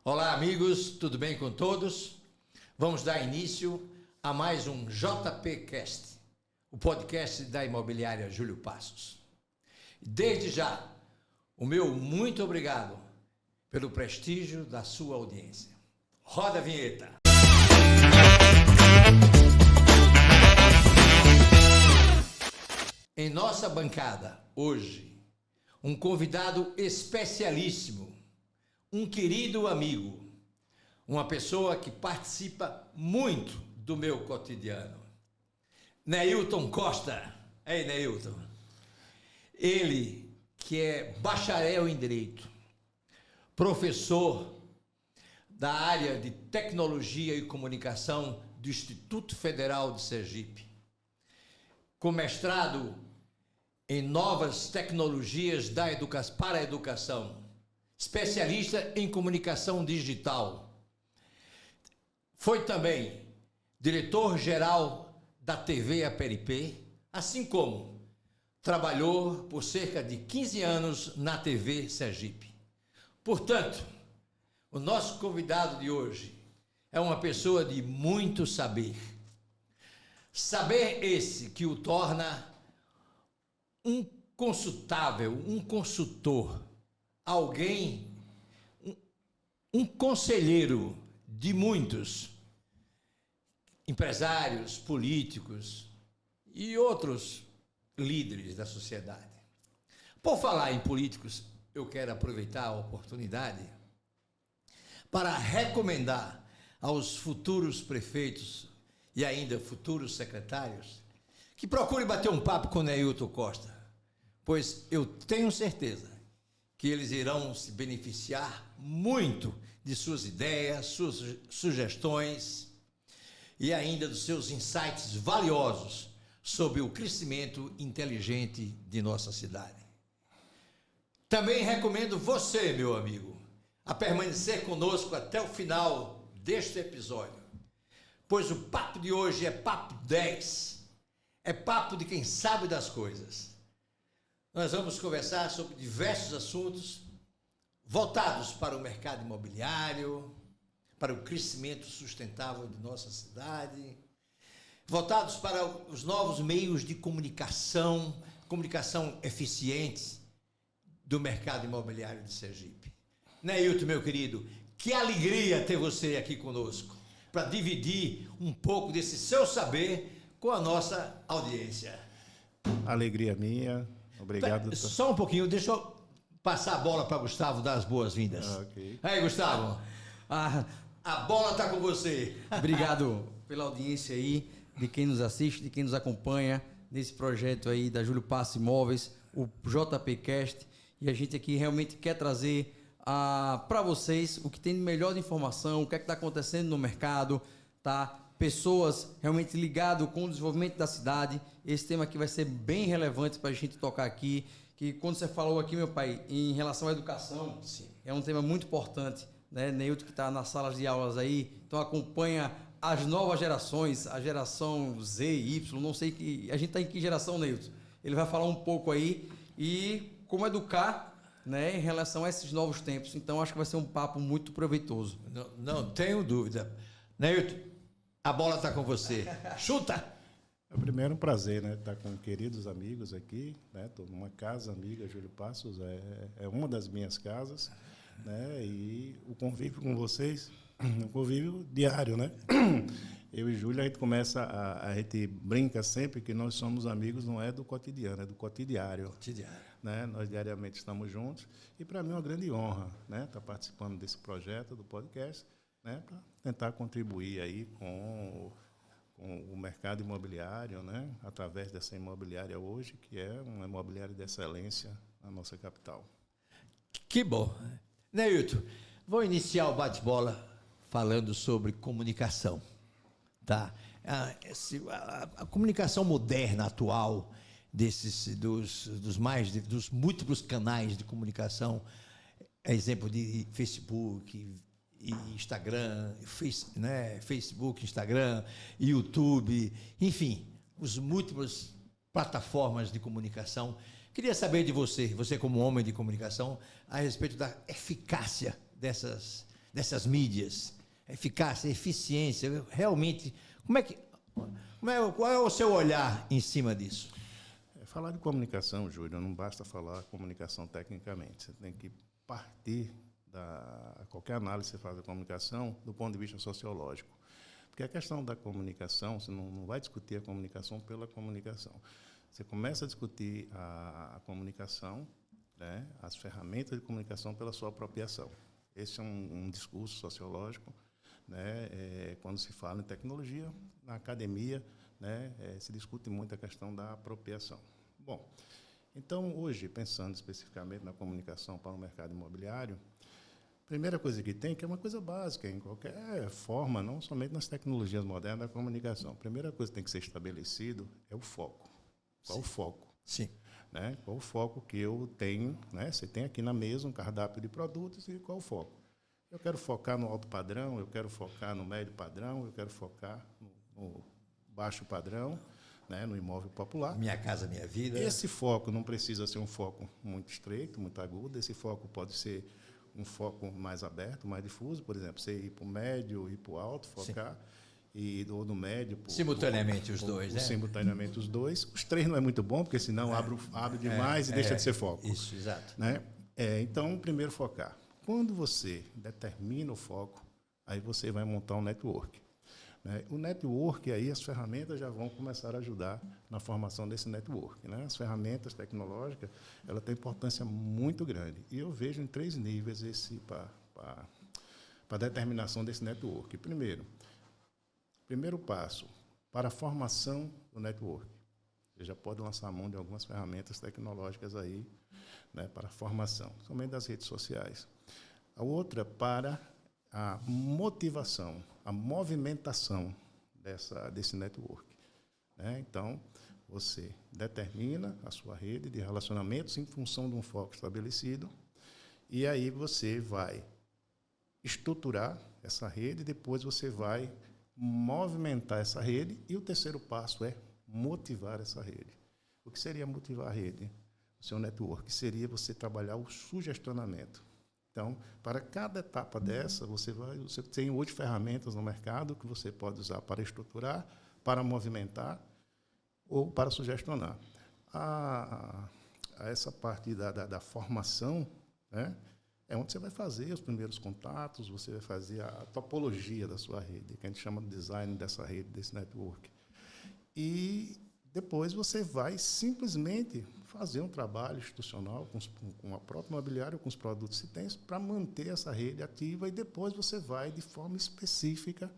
Olá, amigos, tudo bem com todos? Vamos dar início a mais um JPcast, o podcast da imobiliária Júlio Passos. Desde já, o meu muito obrigado pelo prestígio da sua audiência. Roda a vinheta! Em nossa bancada, hoje, um convidado especialíssimo, um querido amigo, uma pessoa que participa muito do meu cotidiano. Neilton Costa. Ei, Neilton. Ele que é bacharel em Direito, professor da área de Tecnologia e Comunicação do Instituto Federal de Sergipe, com mestrado em Novas Tecnologias para a Educação, especialista em Comunicação Digital. Foi também diretor-geral da TV Aperipê, assim como trabalhou por cerca de 15 anos na TV Sergipe. Portanto, o nosso convidado de hoje é uma pessoa de muito saber. Saber esse que o torna um consultável, um consultor, alguém, um conselheiro de muitos empresários, políticos e outros líderes da sociedade. Por falar em políticos, eu quero aproveitar a oportunidade para recomendar aos futuros prefeitos e ainda futuros secretários que procurem bater um papo com o Neilton Costa, pois eu tenho certeza que eles irão se beneficiar muito de suas ideias, suas sugestões e ainda dos seus insights valiosos sobre o crescimento inteligente de nossa cidade. Também recomendo você, meu amigo, a permanecer conosco até o final deste episódio, pois o papo de hoje é papo 10, é papo de quem sabe das coisas. Nós vamos conversar sobre diversos assuntos voltados para o mercado imobiliário, para o crescimento sustentável de nossa cidade, voltados para os novos meios de comunicação eficiente do mercado imobiliário de Sergipe. Neilton, meu querido, que alegria ter você aqui conosco, para dividir um pouco desse seu saber com a nossa audiência. Alegria minha, obrigado. Só um pouquinho, deixa eu passar a bola para Gustavo dar as boas-vindas. Okay. Aí, Gustavo, a bola está com você. Obrigado pela audiência aí, de quem nos assiste, de quem nos acompanha nesse projeto aí da Júlio Passos Imóveis, o JPcast, e a gente aqui realmente quer trazer para vocês o que tem de melhor de informação, o que é que está acontecendo no mercado, tá? Pessoas realmente ligadas com o desenvolvimento da cidade. Esse tema aqui vai ser bem relevante para a gente tocar aqui, que quando você falou aqui, meu pai, em relação à educação, sim, é um tema muito importante, né? Neilton que está nas salas de aulas aí, então acompanha as novas gerações, a geração Z, Y, não sei que a gente está em que geração, Neilton? Ele vai falar um pouco aí e como educar, né, em relação a esses novos tempos. Então acho que vai ser um papo muito proveitoso. Não tenho dúvida. Neilton, a bola está com você. Chuta! É primeiro um prazer, né, estar com queridos amigos aqui, né? Estou numa casa amiga, Júlio Passos, é uma das minhas casas, né? E o convívio com vocês, um convívio diário, né? Eu e Júlio, a gente brinca sempre que nós somos amigos, não é do cotidiano, é do cotidiário. Né? Nós diariamente estamos juntos e para mim é uma grande honra, né, estar participando desse projeto, do podcast, né, para tentar contribuir aí com o mercado imobiliário, né, através dessa imobiliária hoje, que é uma imobiliária de excelência na nossa capital. Que bom. Neilton, vou iniciar o bate-bola falando sobre comunicação. Tá? A comunicação moderna, atual, dos múltiplos canais de comunicação, exemplo de Facebook, Instagram, Facebook, Instagram, YouTube, enfim, os múltiplos plataformas de comunicação. Queria saber de você como homem de comunicação, a respeito da eficácia dessas mídias? Eficácia, eficiência, realmente, qual é o seu olhar em cima disso? Falar de comunicação, Júlio, não basta falar comunicação tecnicamente. Você tem que partir qualquer análise que você faz da comunicação do ponto de vista sociológico. Porque a questão da comunicação, você não vai discutir a comunicação pela comunicação. Você começa a discutir a comunicação, né, as ferramentas de comunicação pela sua apropriação. Esse é um discurso sociológico, né, quando se fala em tecnologia, na academia, né, se discute muito a questão da apropriação. Bom, então, hoje, pensando especificamente na comunicação para o mercado imobiliário, a primeira coisa que tem, que é uma coisa básica em qualquer forma, não somente nas tecnologias modernas da comunicação. A primeira coisa que tem que ser estabelecido é o foco. Qual o foco? Sim. Né? Qual o foco que eu tenho? Né? Você tem aqui na mesa um cardápio de produtos e qual o foco? Eu quero focar no alto padrão, eu quero focar no médio padrão, eu quero focar no baixo padrão, né? No imóvel popular. Minha Casa Minha Vida. Esse foco não precisa ser um foco muito estreito, muito agudo. Esse foco pode ser um foco mais aberto, mais difuso. Por exemplo, você ir para o médio, ir para o alto, focar. Ou no médio. Simultaneamente os dois, né? Simultaneamente os dois. Os três não é muito bom, porque senão abre demais e deixa de ser foco. Isso, exato. Né? Então, primeiro focar. Quando você determina o foco, aí você vai montar um network. Né? O network, aí as ferramentas já vão começar a ajudar na formação desse network. Né? As ferramentas tecnológicas, ela tem importância muito grande. E eu vejo em 3 níveis para a determinação desse network. Primeiro passo, para a formação do network. Você já pode lançar a mão de algumas ferramentas tecnológicas aí, né, para a formação, somente das redes sociais. A outra, para a motivação, a movimentação desse network. Né? Então, você determina a sua rede de relacionamentos em função de um foco estabelecido, e aí você vai estruturar essa rede, e depois você vai movimentar essa rede, e o terceiro passo é motivar essa rede. O que seria motivar a rede? O seu network seria você trabalhar o sugestionamento. Então, para cada etapa dessa, você tem hoje ferramentas no mercado que você pode usar para estruturar, para movimentar ou para sugestionar. Essa parte da formação, né, é onde você vai fazer os primeiros contatos, você vai fazer a topologia da sua rede, que a gente chama de design dessa rede, desse network. E depois você vai simplesmente fazer um trabalho institucional com a própria imobiliária, com os produtos que tem, para manter essa rede ativa, e depois você vai, de forma específica,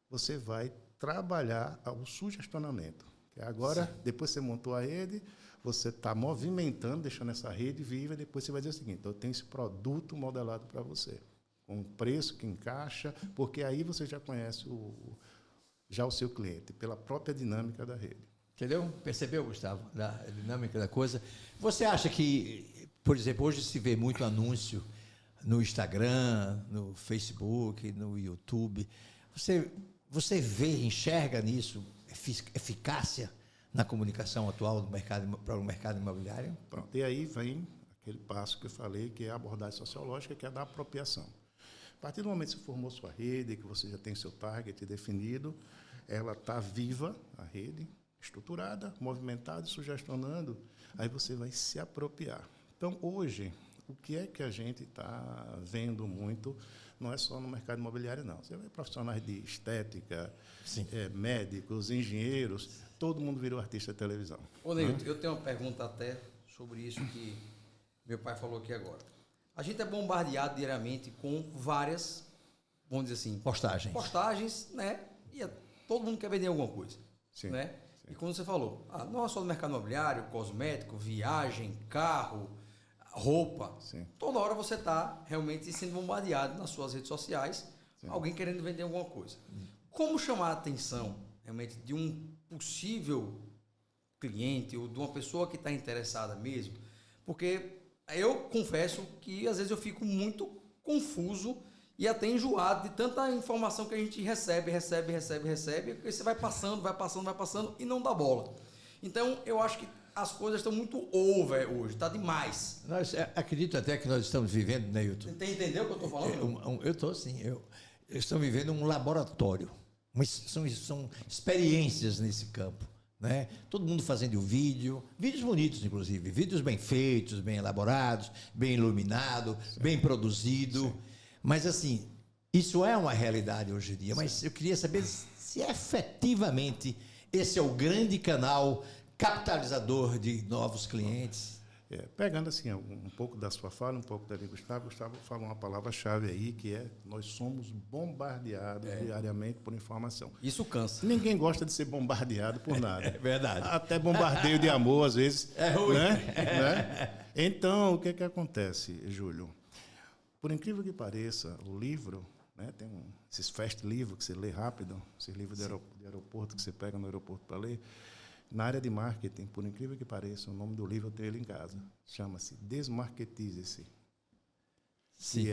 você vai trabalhar o sugestionamento. Que agora, depois que você montou a rede, você está movimentando, deixando essa rede viva, e depois você vai dizer o seguinte: eu tenho esse produto modelado para você, com um preço que encaixa, porque aí você já conhece o seu cliente, pela própria dinâmica da rede. Entendeu? Percebeu, Gustavo, da dinâmica da coisa? Você acha que, por exemplo, hoje se vê muito anúncio no Instagram, no Facebook, no YouTube. Você enxerga nisso eficácia na comunicação atual para o mercado imobiliário? Pronto, e aí vem aquele passo que eu falei, que é a abordagem sociológica, que é a da apropriação. A partir do momento que você formou sua rede, que você já tem seu target definido, ela está viva, a rede, estruturada, movimentada e sugestionando, aí você vai se apropriar. Então, hoje, o que é que a gente está vendo muito, não é só no mercado imobiliário, não. Você vê profissionais de estética, médicos, engenheiros, todo mundo virou artista de televisão. Ô, Neilton, eu tenho uma pergunta até sobre isso que meu pai falou aqui agora. A gente é bombardeado diariamente com várias, vamos dizer assim, postagens, né? E todo mundo quer vender alguma coisa, Sim. né? E como você falou, não é só no mercado imobiliário, cosmético, viagem, carro, roupa. Sim. Toda hora você está realmente sendo bombardeado nas suas redes sociais, alguém querendo vender alguma coisa. Como chamar a atenção realmente de um possível cliente ou de uma pessoa que está interessada mesmo? Porque eu confesso que às vezes eu fico muito confuso e até enjoado de tanta informação que a gente recebe, e você vai passando e não dá bola. Então, eu acho que as coisas estão muito over hoje, está demais. Acredito até que nós estamos vivendo, né, Hilton? Você entendeu o que eu estou falando? Eu estou sim. Estamos vivendo um laboratório. São experiências nesse campo. Né? Todo mundo fazendo vídeos bonitos, inclusive, vídeos bem feitos, bem elaborados, bem iluminados, bem produzido. Mas, assim, isso é uma realidade hoje em dia. Mas eu queria saber se efetivamente esse é o grande canal capitalizador de novos clientes. Pegando assim um pouco da sua fala, um pouco da de Gustavo. Gustavo falou uma palavra-chave aí, que é: nós somos bombardeados diariamente por informação. Isso cansa. Ninguém gosta de ser bombardeado por nada. É verdade. Até bombardeio de amor, às vezes. É ruim. Né? Então, o que acontece, Júlio? Por incrível que pareça, o livro, né, tem esses fast livros que você lê rápido, esses livros de aeroporto que você pega no aeroporto para ler. Na área de marketing, por incrível que pareça, o nome do livro eu tenho ele em casa. Chama-se Desmarketize-se. Que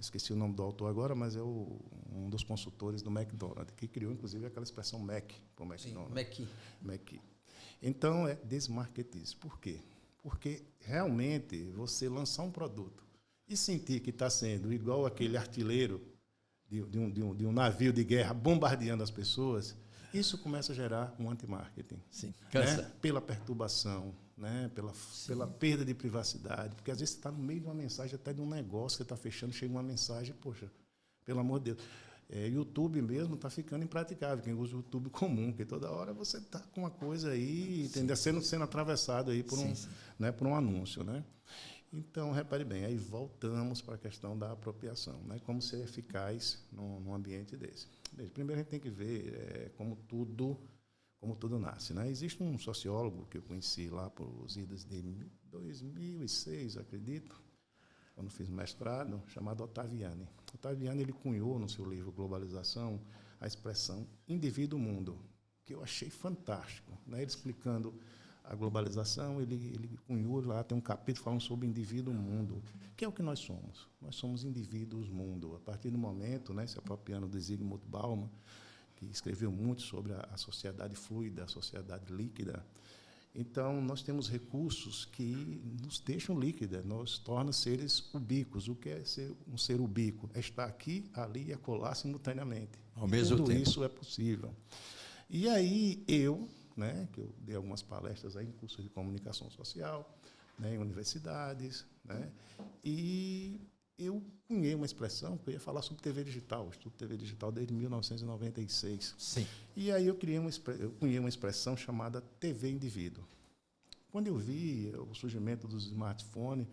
esqueci o nome do autor agora, mas é um dos consultores do McDonald's, que criou, inclusive, aquela expressão Mac para o McDonald's. Sim, Mac. Então, Desmarketize. Por quê? Porque, realmente, você lançar um produto e sentir que está sendo igual aquele artilheiro de um navio de guerra bombardeando as pessoas, isso começa a gerar um anti-marketing. Sim, cansa. Né? Pela perturbação, né? Pela perda de privacidade. Porque, às vezes, você está no meio de uma mensagem, até de um negócio que você está fechando, chega uma mensagem, poxa, pelo amor de Deus. YouTube mesmo está ficando impraticável, quem usa o YouTube comum, porque toda hora você está com uma coisa aí, entendeu? Sendo atravessado aí por né, por um anúncio. Né? Então, repare bem, aí voltamos para a questão da apropriação, né? Como ser eficaz num ambiente desse. Primeiro, a gente tem que ver como tudo nasce. Né? Existe um sociólogo que eu conheci lá por os idos de 2006, acredito, quando fiz mestrado, chamado Ottaviani. Ottaviani, ele cunhou no seu livro Globalização a expressão indivíduo-mundo, que eu achei fantástico. Né? Ele explicando a globalização, ele cunhou lá, tem um capítulo falando sobre indivíduo-mundo, que é o que nós somos. Nós somos indivíduos-mundo. A partir do momento, né, se apropriando de Zygmunt Bauman, que escreveu muito sobre a sociedade fluida, a sociedade líquida. Então, nós temos recursos que nos deixam líquida, nos tornam seres ubíquos. O que é ser um ser ubíquo? É estar aqui, ali e acolá simultaneamente. Ao mesmo tempo. tempo. Tudo isso é possível. E aí, né, que eu dei algumas palestras aí em cursos de comunicação social, né, em universidades, né, e eu cunhei uma expressão que eu ia falar sobre TV digital. Eu estudo TV digital desde 1996. Sim. E aí eu cunhei uma expressão chamada TV indivíduo. Quando eu vi o surgimento dos smartphones,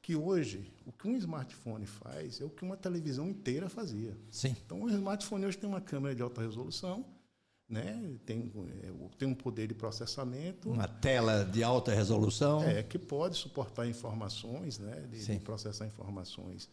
que hoje, o que um smartphone faz é o que uma televisão inteira fazia. Sim. Então, o smartphone hoje tem uma câmera de alta resolução, né? Tem um poder de processamento. Uma tela de alta resolução. Que pode suportar informações, né? De processar informações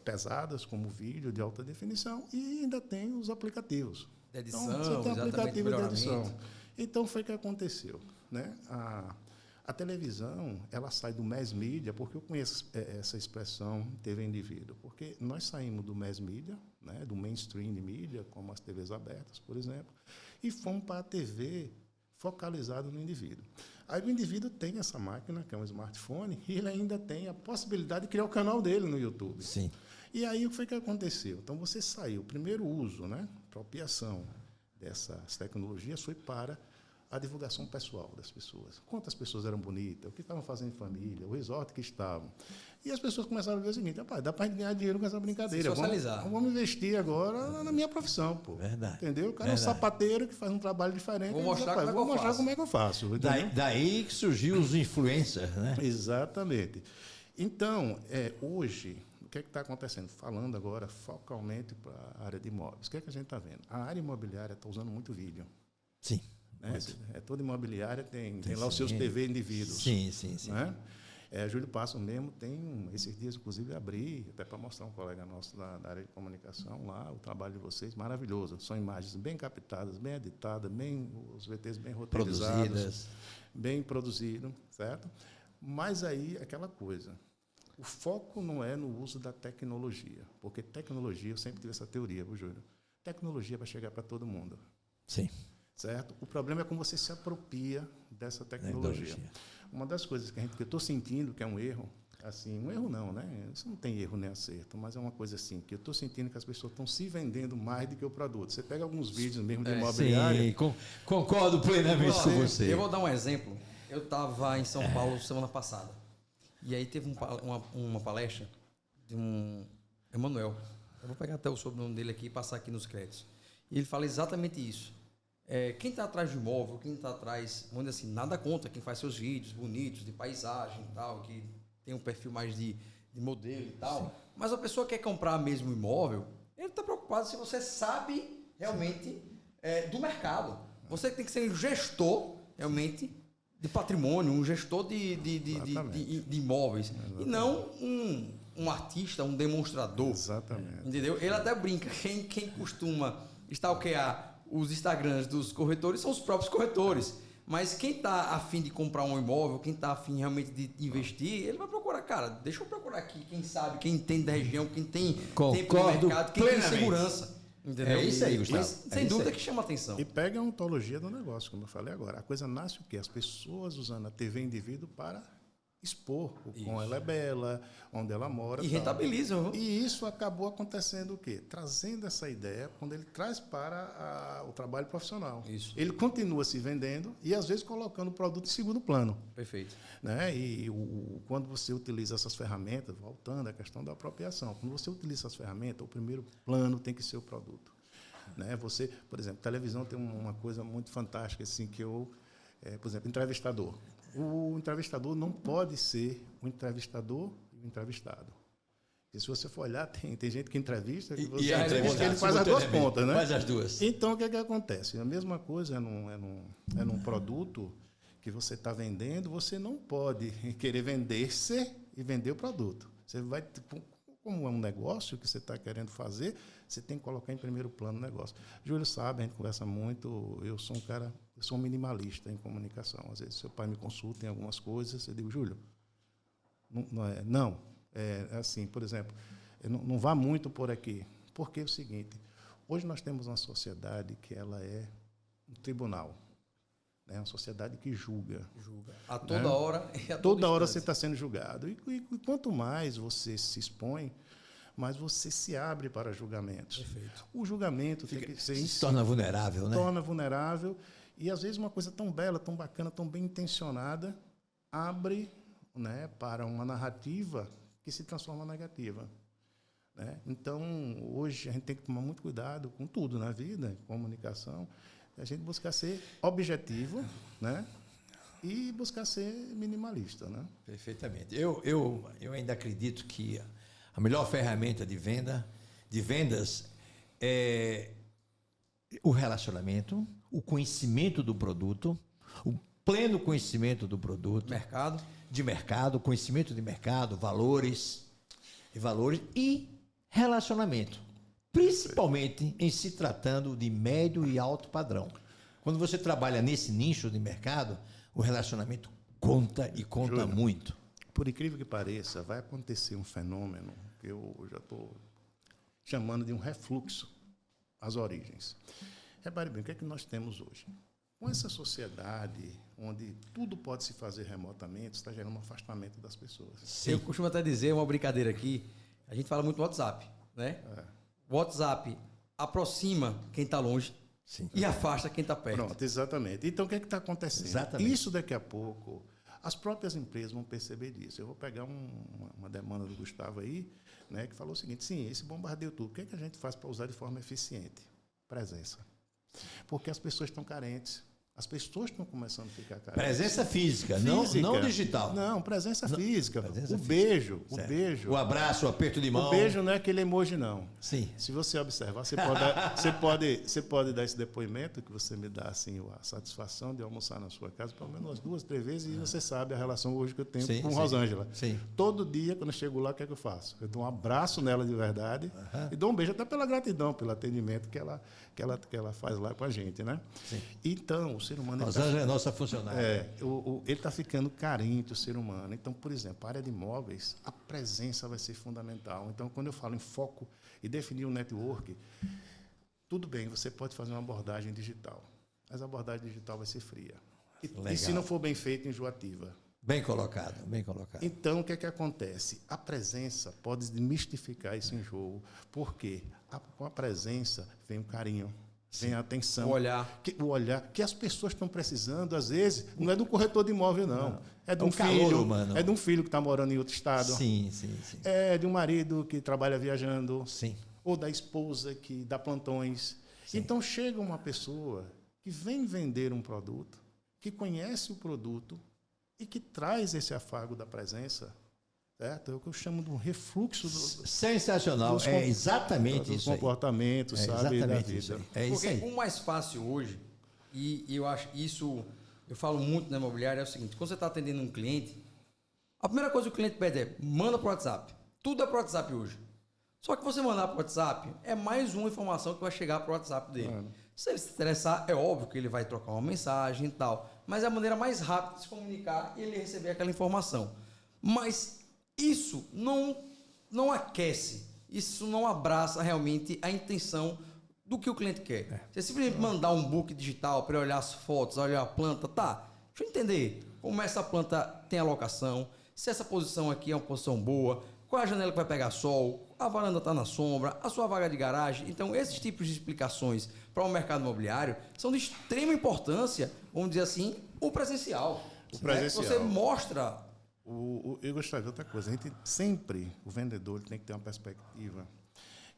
pesadas, como vídeo de alta definição, e ainda tem os aplicativos. De edição, então, você tem aplicativo de edição. melhoramento. Então, foi o que aconteceu. Né? A televisão, ela sai do mass media, porque eu conheço essa expressão TV indivíduo, porque nós saímos do mass media, né, do mainstream de mídia, como as TVs abertas, por exemplo, e fomos para a TV focalizada no indivíduo. Aí o indivíduo tem essa máquina, que é um smartphone, e ele ainda tem a possibilidade de criar o canal dele no YouTube. Sim. E aí o que foi que aconteceu? Então você saiu, o primeiro uso, né, apropriação dessas tecnologias foi para a divulgação pessoal das pessoas. Quantas pessoas eram bonitas, o que estavam fazendo em família, o resort que estavam. E as pessoas começaram a ver o seguinte: rapaz, dá para a gente ganhar dinheiro com essa brincadeira. Vamos investir agora na minha profissão, pô. Verdade. Entendeu? O cara é um sapateiro que faz um trabalho diferente. Vou mostrar como é que eu faço. Daí que surgiu os influencers, né? Exatamente. Então, hoje, o que está acontecendo? Falando agora focalmente para a área de imóveis. O que a gente está vendo? A área imobiliária está usando muito vídeo. Sim. Né? Toda imobiliária tem lá os seus TV indivíduos. Sim. Né? Júlio Passo mesmo tem, esses dias, inclusive, abri, até para mostrar um colega nosso da área de comunicação lá, o trabalho de vocês, maravilhoso. São imagens bem captadas, bem editadas, os VTs bem roteirizados, Produzidas. bem produzido, certo? Mas aí, aquela coisa, o foco não é no uso da tecnologia, porque tecnologia, eu sempre tive essa teoria, viu, Júlio? Tecnologia vai chegar para todo mundo. Sim. Certo? O problema é como você se apropria dessa tecnologia. Uma das coisas que eu estou sentindo que é um erro, assim, um erro não, né? Isso não tem erro nem acerto, mas é uma coisa assim, que eu estou sentindo que as pessoas estão se vendendo mais do que o produto. Você pega alguns vídeos mesmo de imobiliária... Sim, concordo plenamente com você. Eu vou dar um exemplo. Eu estava em São Paulo semana passada. E aí teve uma palestra de um Emanuel. Eu vou pegar até o sobrenome dele aqui e passar aqui nos créditos. E ele fala exatamente isso. Quem está atrás do imóvel, quem está atrás, vamos dizer assim, nada contra quem faz seus vídeos bonitos, de paisagem e tal, que tem um perfil mais de modelo e tal. Sim. Mas a pessoa quer comprar mesmo imóvel, ele está preocupado se você sabe realmente do mercado. Você tem que ser um gestor realmente de patrimônio, um gestor de imóveis. Exatamente. E não um artista, um demonstrador. Exatamente. Entendeu? Ele até brinca, quem costuma stalkear os Instagrams dos corretores são os próprios corretores. Mas quem está afim de comprar um imóvel, quem está afim realmente de investir, ele vai procurar, cara, deixa eu procurar aqui quem sabe, quem entende da região, quem tem tempo no mercado, quem tem segurança. Entendeu? É isso aí, Gustavo. Mas, sem dúvida que chama atenção. E pega a ontologia do negócio, como eu falei agora. A coisa nasce o quê? As pessoas usando a TV indivíduo para expor o quão ela é bela, onde ela mora. E rentabilizam. E isso acabou acontecendo o quê? Trazendo essa ideia, quando ele traz para o trabalho profissional. Isso. Ele continua se vendendo e, às vezes, colocando o produto em segundo plano. Perfeito. Né? E quando você utiliza essas ferramentas, voltando à questão da apropriação, quando você utiliza essas ferramentas, o primeiro plano tem que ser o produto. Né? Você, por exemplo, televisão tem uma coisa muito fantástica, assim, que por exemplo, entrevistador. O entrevistador não pode ser o entrevistador e o entrevistado. Porque se você for olhar, tem gente que entrevista que você ele faz as duas pontas, né? Faz as duas. Então, o que acontece? A mesma coisa é num produto que você está vendendo, você não pode querer vender-se e vender o produto. Você vai, como é um negócio que você está querendo fazer, você tem que colocar em primeiro plano o negócio. Júlio sabe, a gente conversa muito, eu sou um minimalista em comunicação. Às vezes, seu pai me consulta em algumas coisas, eu digo, Júlio, é assim, por exemplo, não vá muito por aqui. Porque é o seguinte, hoje nós temos uma sociedade que ela é um tribunal. É uma sociedade que julga. A toda hora. Toda hora você está sendo julgado. E quanto mais você se expõe, mais você se abre para julgamentos. Perfeito. O julgamento tem que ser... Se torna vulnerável, né? Torna vulnerável. E, às vezes, uma coisa tão bela, tão bacana, tão bem intencionada, abre, né, para uma narrativa que se transforma negativa. Né? Então, hoje, a gente tem que tomar muito cuidado com tudo na vida, comunicação, a gente buscar ser objetivo, né? E buscar ser minimalista. Né? Perfeitamente. Eu ainda acredito que a melhor ferramenta de vendas é o relacionamento, o conhecimento do produto, o pleno conhecimento do produto. Mercado. Conhecimento de mercado, valores e relacionamento. Principalmente em se tratando de médio e alto padrão. Quando você trabalha nesse nicho de mercado, o relacionamento conta e conta Júlio, muito. Por incrível que pareça, vai acontecer um fenômeno que eu já estou chamando de um refluxo às origens. Repare bem, o que é que nós temos hoje? Com essa sociedade onde tudo pode se fazer remotamente, está gerando um afastamento das pessoas. Sim. Eu costumo até dizer, uma brincadeira aqui, a gente fala muito no WhatsApp, né? O WhatsApp aproxima quem está longe. Sim. E afasta quem está perto. Pronto, exatamente. Então, o que é que está acontecendo? Exatamente. Isso, daqui a pouco, as próprias empresas vão perceber disso. Eu vou pegar uma demanda do Gustavo aí, né, que falou o seguinte, sim, esse bombardeio tudo, o que é que a gente faz para usar de forma eficiente? Presença. Porque as pessoas estão carentes. As pessoas estão começando a ficar carentes. Presença física. Não digital. Não, presença física. Presença beijo, certo. o beijo. O abraço, o aperto de mão. O beijo não é aquele emoji, não. Sim. Se você observar, você pode dar esse depoimento, que você me dá assim, a satisfação de almoçar na sua casa, pelo menos umas 2, 3 vezes, e você sabe a relação hoje que eu tenho com Rosângela. Sim. Todo dia, quando eu chego lá, o que é que eu faço? Eu dou um abraço nela de verdade e dou um beijo até pela gratidão, pelo atendimento que ela faz lá com a gente, né? Sim. Então, o ser humano... Rosângela é nossa funcionária. Ele está ficando carente, o ser humano. Então, por exemplo, a área de imóveis, a presença vai ser fundamental. Então, quando eu falo em foco e definir um network, tudo bem, você pode fazer uma abordagem digital, mas a abordagem digital vai ser fria. E se não for bem feito, enjoativa. Bem colocado, bem colocado. Então, o que é que acontece? A presença pode desmistificar esse enjoo. Por quê? Com a presença vem o carinho, vem a atenção. O olhar. O olhar que as pessoas estão precisando, às vezes, não é do corretor de imóvel, não. É de um calor filho, humano. é de um filho que está morando em outro estado. Sim, sim, sim. É de um marido que trabalha viajando. Sim. Ou da esposa que dá plantões. Sim. Então, chega uma pessoa que vem vender um produto, que conhece o produto e que traz esse afago da presença, certo? É o que eu chamo de um refluxo Sensacional, é exatamente dos isso aí. comportamentos, sabe, da Exatamente isso vida. aí. É isso Porque aí. o mais fácil hoje, e eu acho isso, eu falo muito na imobiliária, é o seguinte: quando você está atendendo um cliente, a primeira coisa que o cliente pede é: manda para o WhatsApp. Tudo é para o WhatsApp hoje. Só que você mandar para o WhatsApp é mais uma informação que vai chegar para o WhatsApp dele. Se ele se interessar, é óbvio que ele vai trocar uma mensagem e tal, mas é a maneira mais rápida de se comunicar e ele receber aquela informação. Mas isso não aquece, isso não abraça realmente a intenção do que o cliente quer. Você simplesmente mandar um book digital para olhar as fotos, olhar a planta, tá? Deixa eu entender como essa planta tem alocação, se essa posição aqui é uma posição boa, qual é a janela que vai pegar sol, a varanda está na sombra, a sua vaga de garagem. Então, esses tipos de explicações para o mercado imobiliário são de extrema importância, vamos dizer assim, o presencial. O presencial. Você mostra... Eu gostaria de outra coisa. A gente sempre, o vendedor tem que ter uma perspectiva.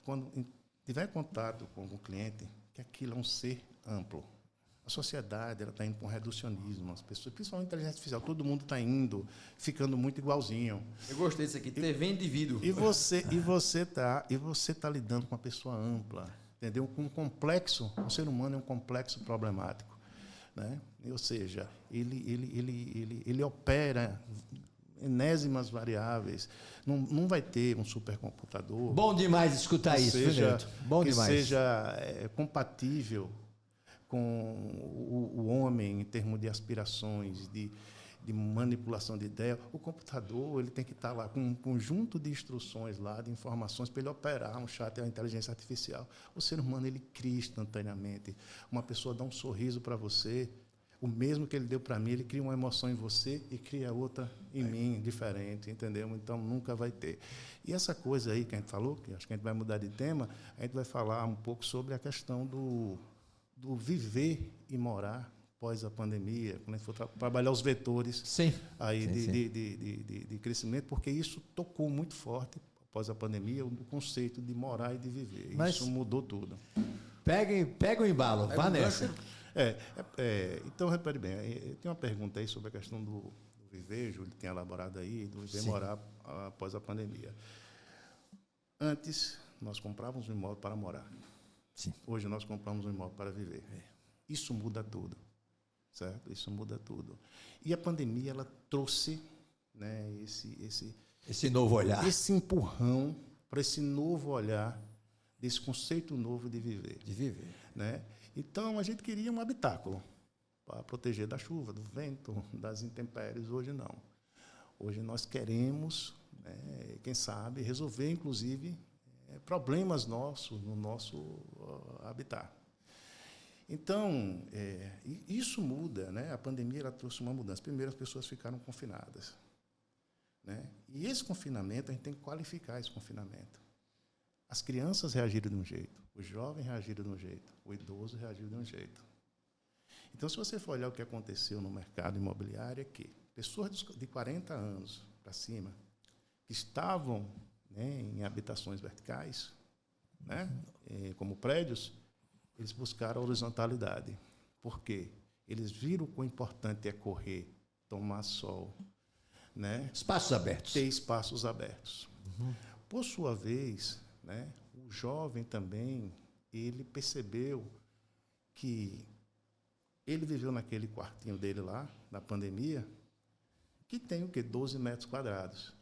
Quando tiver contato com o cliente, que aquilo é um ser amplo. A sociedade está indo para um reducionismo. As pessoas, principalmente a inteligência artificial, todo mundo está indo, ficando muito igualzinho. Eu gostei disso aqui, TV indivíduo. E você tá lidando com uma pessoa ampla, entendeu? Com um complexo, o ser humano é um complexo problemático, né? Ou seja, ele opera enésimas variáveis. Não vai ter um supercomputador. Bom demais escutar que isso, seja, Neto? Bom que demais. seja compatível com o homem em termos de aspirações, de manipulação de ideia. O computador ele tem que estar lá com um conjunto de instruções lá, de informações para ele operar um chat, a inteligência artificial. O ser humano ele cria instantaneamente. Uma pessoa dá um sorriso para você, o mesmo que ele deu para mim, ele cria uma emoção em você e cria outra em mim, diferente, entendeu? Então, nunca vai ter. E essa coisa aí que a gente falou, que acho que a gente vai mudar de tema, a gente vai falar um pouco sobre a questão do viver e morar após a pandemia, quando a gente for trabalhar os vetores aí de crescimento, porque isso tocou muito forte após a pandemia, o conceito de morar e de viver. Mas isso mudou tudo. Pega o embalo, vá nessa. Então, repare bem, tem uma pergunta aí sobre a questão do viver, Júlio tem elaborado aí, do viver e morar após a pandemia. Antes, nós comprávamos um imóvel para morar. Sim. Hoje, nós compramos um imóvel para viver. Isso muda tudo, certo? Isso muda tudo. E a pandemia, ela trouxe, né, esse novo olhar. Esse empurrão para esse novo olhar, desse conceito novo de viver. De viver. Né? Então, a gente queria um habitáculo para proteger da chuva, do vento, das intempéries. Hoje, não. Hoje, nós queremos, né, quem sabe, resolver, inclusive, problemas nossos no nosso habitat. Então, isso muda. Né? A pandemia ela trouxe uma mudança. Primeiro, as pessoas ficaram confinadas. Né? E esse confinamento, a gente tem que qualificar esse confinamento. As crianças reagiram de um jeito, os jovens reagiram de um jeito, o idoso reagiu de um jeito. Então, se você for olhar o que aconteceu no mercado imobiliário, é que pessoas de 40 anos para cima, que estavam, né, em habitações verticais, né, como prédios, eles buscaram a horizontalidade. Por quê? Eles viram o quão importante é correr, tomar sol, né, espaços abertos. Ter espaços abertos. Por sua vez, né, o jovem também, ele percebeu que ele viveu naquele quartinho dele lá, na pandemia, que tem o quê? 12 metros quadrados.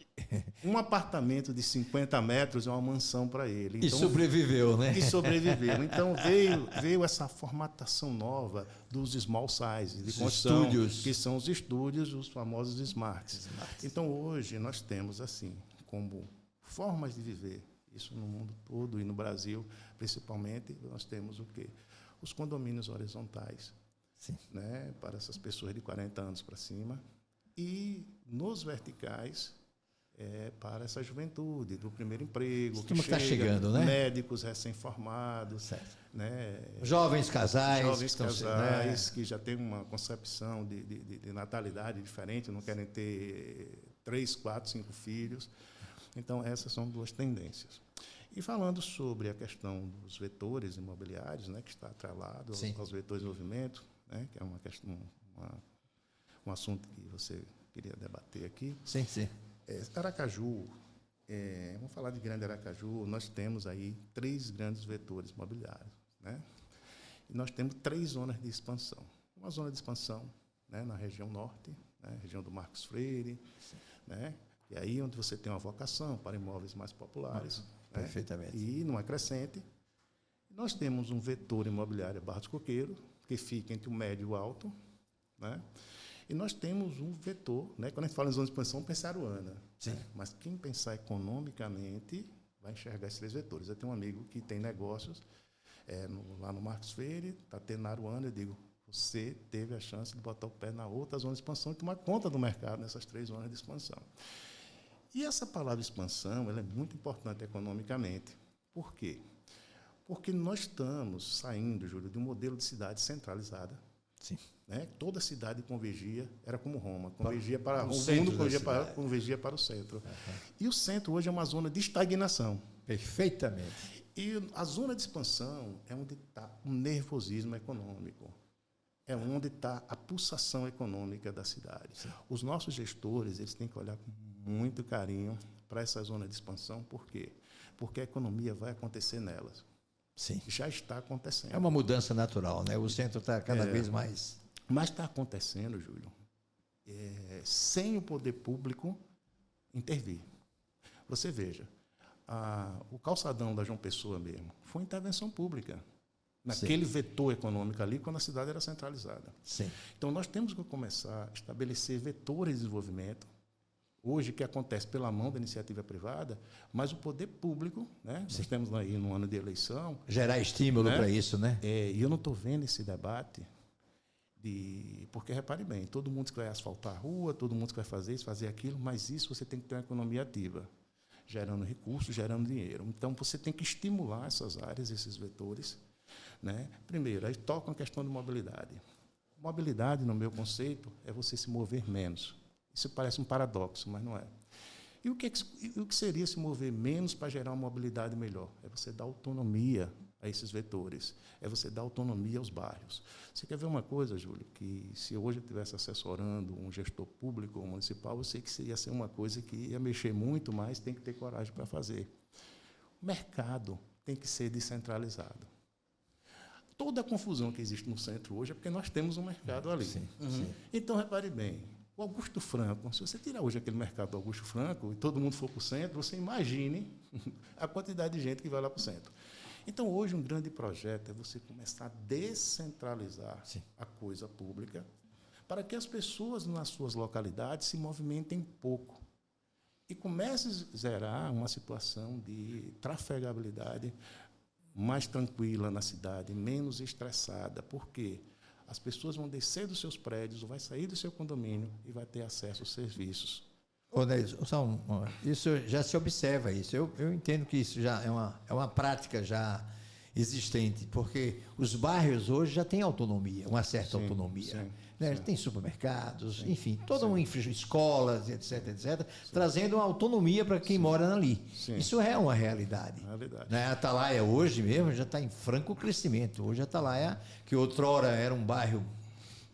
Um apartamento de 50 metros é uma mansão para ele. Então, e sobreviveu, né? E sobreviveu. Então, veio essa formatação nova dos small sizes, de construção, estúdios, que são os estúdios, os famosos smarts. Então, hoje, nós temos, assim, como formas de viver, isso no mundo todo e no Brasil, principalmente, nós temos o quê? Os condomínios horizontais. Sim. né, para essas pessoas de 40 anos para cima. E nos verticais, para essa juventude, do primeiro emprego, que está chegando, né? Médicos recém-formados, né? Jovens casais, que já têm uma concepção de natalidade diferente, não querem ter 3, 4, 5 filhos. Então, essas são duas tendências. E falando sobre a questão dos vetores imobiliários, né, que está atrelado aos vetores de desenvolvimento, né, que é uma questão, um assunto que você queria debater aqui. Sim, sim. Aracaju, vamos falar de Grande Aracaju, nós temos aí 3 grandes vetores imobiliários, né? E nós temos 3 zonas de expansão. Uma zona de expansão, né, na região norte, né, região do Marcos Freire, né, e aí onde você tem uma vocação para imóveis mais populares. Né, perfeitamente. E numa crescente. Nós temos um vetor imobiliário Barra do Coqueiro, que fica entre o médio e o alto, né? E nós temos um vetor, né? Quando a gente fala em zona de expansão, pensa Aruana. Sim. Né? Mas quem pensar economicamente vai enxergar esses 3 vetores. Eu tenho um amigo que tem negócios lá no Marcos Freire, está tendo na Aruana, eu digo, você teve a chance de botar o pé na outra zona de expansão e tomar conta do mercado nessas 3 zonas de expansão. E essa palavra expansão, ela é muito importante economicamente. Por quê? Porque nós estamos saindo, Júlio, de um modelo de cidade centralizada. Sim. Né? Toda a cidade convergia, era como Roma, convergia para o centro mundo, convergia para o centro. Uhum. E o centro hoje é uma zona de estagnação. Perfeitamente. E a zona de expansão é onde está o nervosismo econômico. É onde está a pulsação econômica da cidade. Sim. Os nossos gestores, eles têm que olhar com muito carinho para essa zona de expansão. Por quê? Porque a economia vai acontecer nelas. Sim. Já está acontecendo. É uma mudança natural, né? O centro está cada vez mais... Mas está acontecendo, Júlio, sem o poder público intervir. Você veja, o calçadão da João Pessoa mesmo foi intervenção pública. Naquele vetor econômico ali, quando a cidade era centralizada. Sim. Então, nós temos que começar a estabelecer vetores de desenvolvimento, hoje que acontece pela mão da iniciativa privada, mas o poder público, né? Nós temos aí no ano de eleição... Gerar estímulo, né? Para isso, né? E eu não estou vendo esse debate... Porque, repare bem, todo mundo que vai asfaltar a rua, todo mundo que vai fazer isso, fazer aquilo, mas isso você tem que ter uma economia ativa, gerando recursos, gerando dinheiro. Então, você tem que estimular essas áreas, esses vetores. Né? Primeiro, aí toca a questão de mobilidade. Mobilidade, no meu conceito, é você se mover menos. Isso parece um paradoxo, mas não é. E o que seria se mover menos para gerar uma mobilidade melhor? É você dar autonomia a esses vetores, é você dar autonomia aos bairros. Você quer ver uma coisa, Júlio, que se hoje eu estivesse assessorando um gestor público ou municipal, eu sei que ia ser uma coisa que ia mexer muito, mas tem que ter coragem para fazer. O mercado tem que ser descentralizado. Toda a confusão que existe no centro hoje é porque nós temos um mercado ali. Sim, sim. Então, repare bem, o Augusto Franco, se você tirar hoje aquele mercado do Augusto Franco e todo mundo for para o centro, você imagine a quantidade de gente que vai lá para o centro. Então, hoje, um grande projeto é você começar a descentralizar a coisa pública para que as pessoas nas suas localidades se movimentem pouco e comece a gerar uma situação de trafegabilidade mais tranquila na cidade, menos estressada. Por quê? As pessoas vão descer dos seus prédios, vai sair do seu condomínio e vai ter acesso aos serviços. Isso já se observa isso. Eu entendo que isso já é uma prática já existente, porque os bairros hoje já têm autonomia, uma certa autonomia. Né? Tem supermercados, enfim, toda uma escolas, etc., trazendo uma autonomia para quem mora ali. Isso é uma realidade. Né? A Atalaia hoje mesmo já está em franco crescimento. Hoje a Atalaia, que outrora era um bairro,